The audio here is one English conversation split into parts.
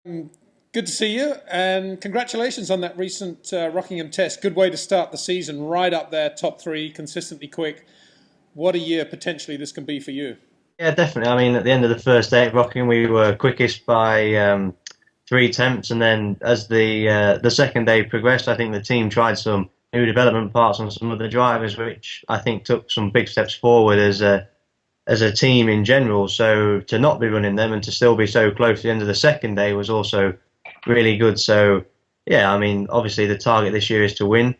Good to see you, and congratulations on that recent Rockingham test. Good way to start the season, right up there, top three, consistently quick. What a year potentially this can be for you. Yeah, definitely. I mean, at the end of the first day at Rocking, we were quickest by 3 attempts, and then as the second day progressed, I think the team tried some new development parts on some of the drivers, which I think took some big steps forward as a team in general. So to not be running them and to still be so close to the end of the second day was also really good. So yeah, I mean, obviously the target this year is to win.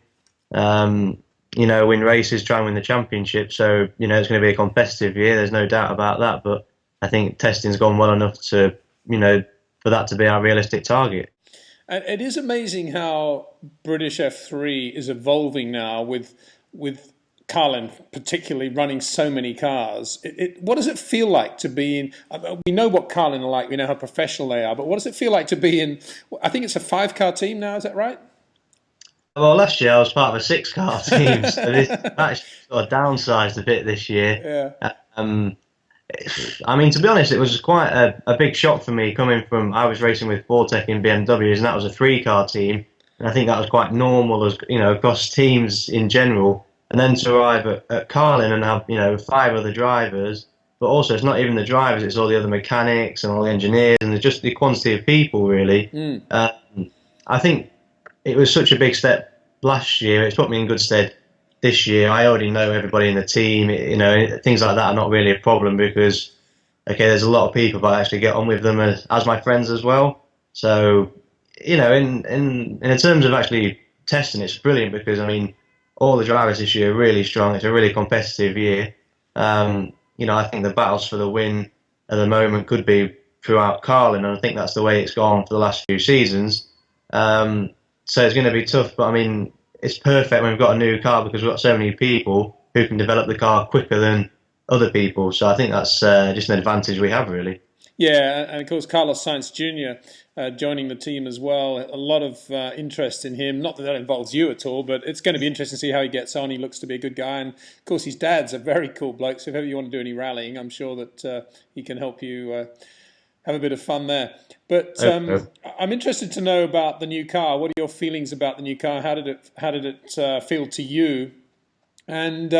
Um, win races, try and win the championship. So, it's going to be a competitive year. There's no doubt about that. But I think testing's gone well enough to, you know, for that to be our realistic target. And it is amazing how British F3 is evolving now with Carlin particularly running so many cars. What does it feel like to be in? We know what Carlin are like. We know how professional they are. But what does it feel like to be in? I think it's a five-car team now. Is that right? Well, last year I was part of a six-car team, so this actually sort of downsized a bit this year. Yeah. Um, I mean, to be honest, it was quite a big shock for me coming from. I was racing with Fortec in BMWs, and that was a three-car team, and I think that was quite normal as across teams in general. And then to arrive at Carlin and have five other drivers, but also it's not even the drivers; it's all the other mechanics and all the engineers, and there's just the quantity of people really. Mm. I think it was such a big step last year. It's put me in good stead this year. I already know everybody in the team. Things like that are not really a problem because, okay, there's a lot of people, but I actually get on with them as my friends as well. So, in terms of actually testing, it's brilliant because I mean, all the drivers this year are really strong. It's a really competitive year. I think the battles for the win at the moment could be throughout Carlin, and I think that's the way it's gone for the last few seasons. So it's going to be tough, but I mean, it's perfect when we've got a new car because we've got so many people who can develop the car quicker than other people. So I think that's just an advantage we have, really. Yeah, and of course, Carlos Sainz Jr. Joining the team as well. A lot of interest in him. Not that that involves you at all, but it's going to be interesting to see how he gets on. He looks to be a good guy. And of course, his dad's a very cool bloke. So if ever you want to do any rallying, I'm sure that he can help you have a bit of fun there. But I'm interested to know about the new car. What are your feelings about the new car? How did it feel to you? And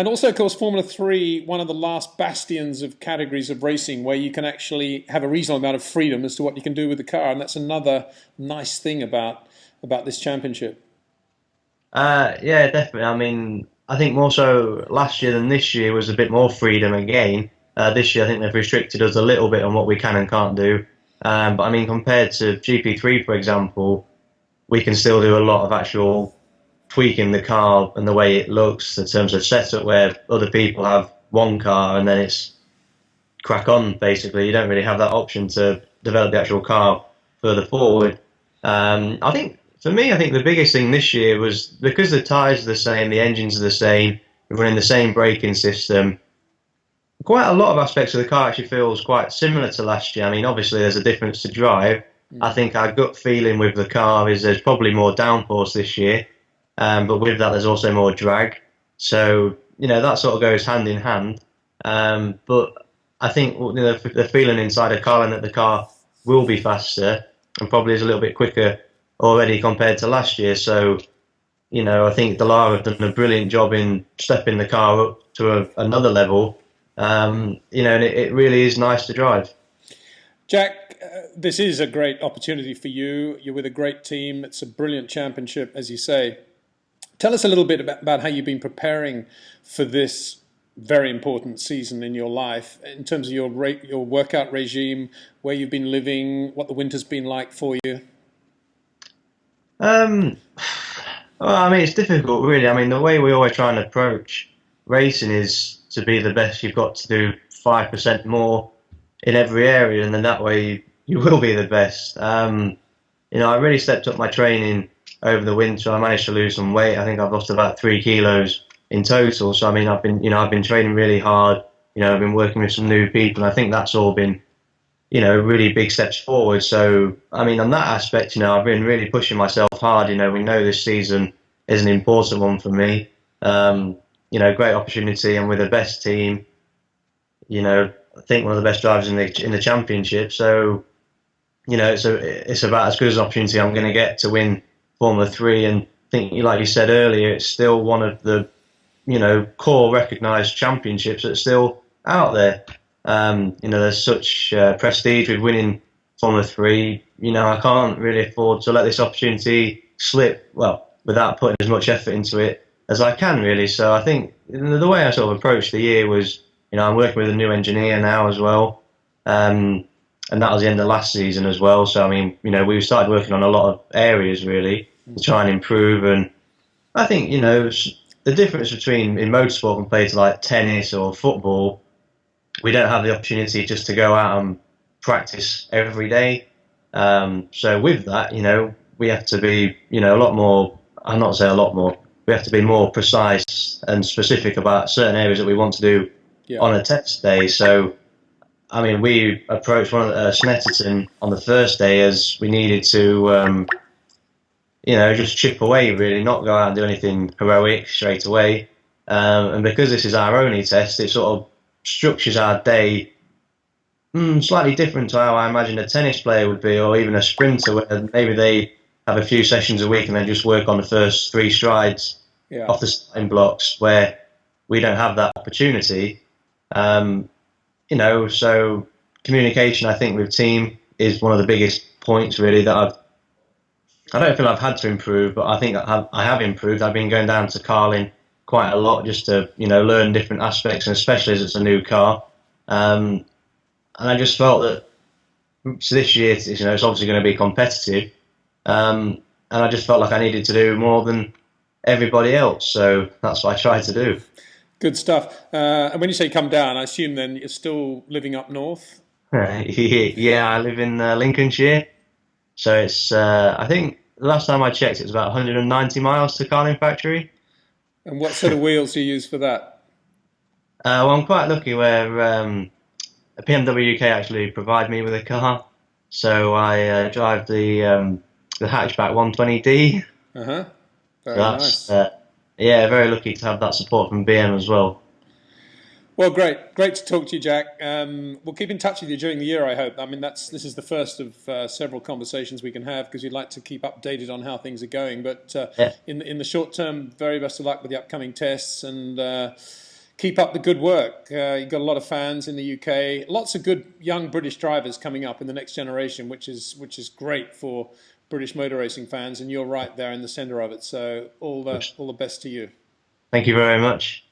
also, of course, Formula 3, one of the last bastions of categories of racing where you can actually have a reasonable amount of freedom as to what you can do with the car. And that's another nice thing about this championship. Yeah, definitely. I mean, I think more so last year than this year was a bit more freedom again. This year, I think they've restricted us a little bit on what we can and can't do. But I mean, compared to GP3, for example, we can still do a lot of actual tweaking the car and the way it looks in terms of setup, where other people have one car and then it's crack on, basically. You don't really have that option to develop the actual car further forward. I think, for me, I think the biggest thing this year was because the tyres are the same, the engines are the same, we're running the same braking system. Quite a lot of aspects of the car actually feels quite similar to last year. I mean, obviously there's a difference to drive. I think our gut feeling with the car is there's probably more downforce this year, but with that there's also more drag. So that sort of goes hand in hand. But I think the feeling inside of Carlin that the car will be faster and probably is a little bit quicker already compared to last year. So I think Delara have done a brilliant job in stepping the car up to another level. And it really is nice to drive. Jack, this is a great opportunity for you. You're with a great team. It's a brilliant championship, as you say. Tell us a little bit about how you've been preparing for this very important season in your life in terms of your workout regime, where you've been living, what the winter's been like for you. Um, well, I mean, it's difficult, really. I mean, the way we always try and approach racing is to be the best. You've got to do 5% more in every area, and then that way you will be the best. I really stepped up my training over the winter. I managed to lose some weight. I think I've lost about 3 kilos in total. So I mean, I've been training really hard. I've been working with some new people. And I think that's all been, really big steps forward. So I mean, on that aspect, I've been really pushing myself hard. We know this season is an important one for me. Great opportunity, and with the best team. I think one of the best drivers in the championship. So it's about as good as an opportunity I'm going to get to win Formula Three. And I think, like you said earlier, it's still one of the core recognised championships that's still out there. There's such prestige with winning Formula Three. I can't really afford to let this opportunity slip. Well, without putting as much effort into it as I can, really. So I think the way I sort of approached the year was, I'm working with a new engineer now as well. And that was the end of last season as well. So I mean, we started working on a lot of areas really to try and improve. And I think the difference between in motorsport compared to like tennis or football, we don't have the opportunity just to go out and practice every day. So with that, we have to be, a lot more. I'm not saying a lot more. We have to be more precise and specific about certain areas that we want to do on a test day. So I mean, we approached one of Snetterton on the first day as we needed to, just chip away, really, not go out and do anything heroic straight away. And because this is our only test, it sort of structures our day slightly different to how I imagine a tennis player would be, or even a sprinter, where maybe they have a few sessions a week and then just work on the first three strides off the starting blocks, where we don't have that opportunity. So communication, I think, with team is one of the biggest points really that I don't feel I've had to improve, but I think I have improved. I've been going down to Carlin quite a lot just to, learn different aspects, and especially as it's a new car. And I just felt that so this year, it's obviously going to be competitive. And I just felt like I needed to do more than everybody else. So that's what I tried to do. Good stuff. And when you say come down, I assume then you're still living up north? Yeah, I live in Lincolnshire. So it's, I think the last time I checked, it was about 190 miles to Carlin factory. And what sort of wheels do you use for that? Well, I'm quite lucky where BMW UK actually provide me with a car. So I drive the hatchback 120D. Uh-huh. So Very that's, nice. yeah, very lucky to have that support from BM as well. Well, great. Great to talk to you, Jack. We'll keep in touch with you during the year, I hope. I mean, this is the first of several conversations we can have because we'd like to keep updated on how things are going. But Yeah, in the short term, very best of luck with the upcoming tests and keep up the good work. You've got a lot of fans in the UK. Lots of good young British drivers coming up in the next generation, which is great for British motor racing fans. And you're right there in the centre of it. So all the best to you. thank you very much.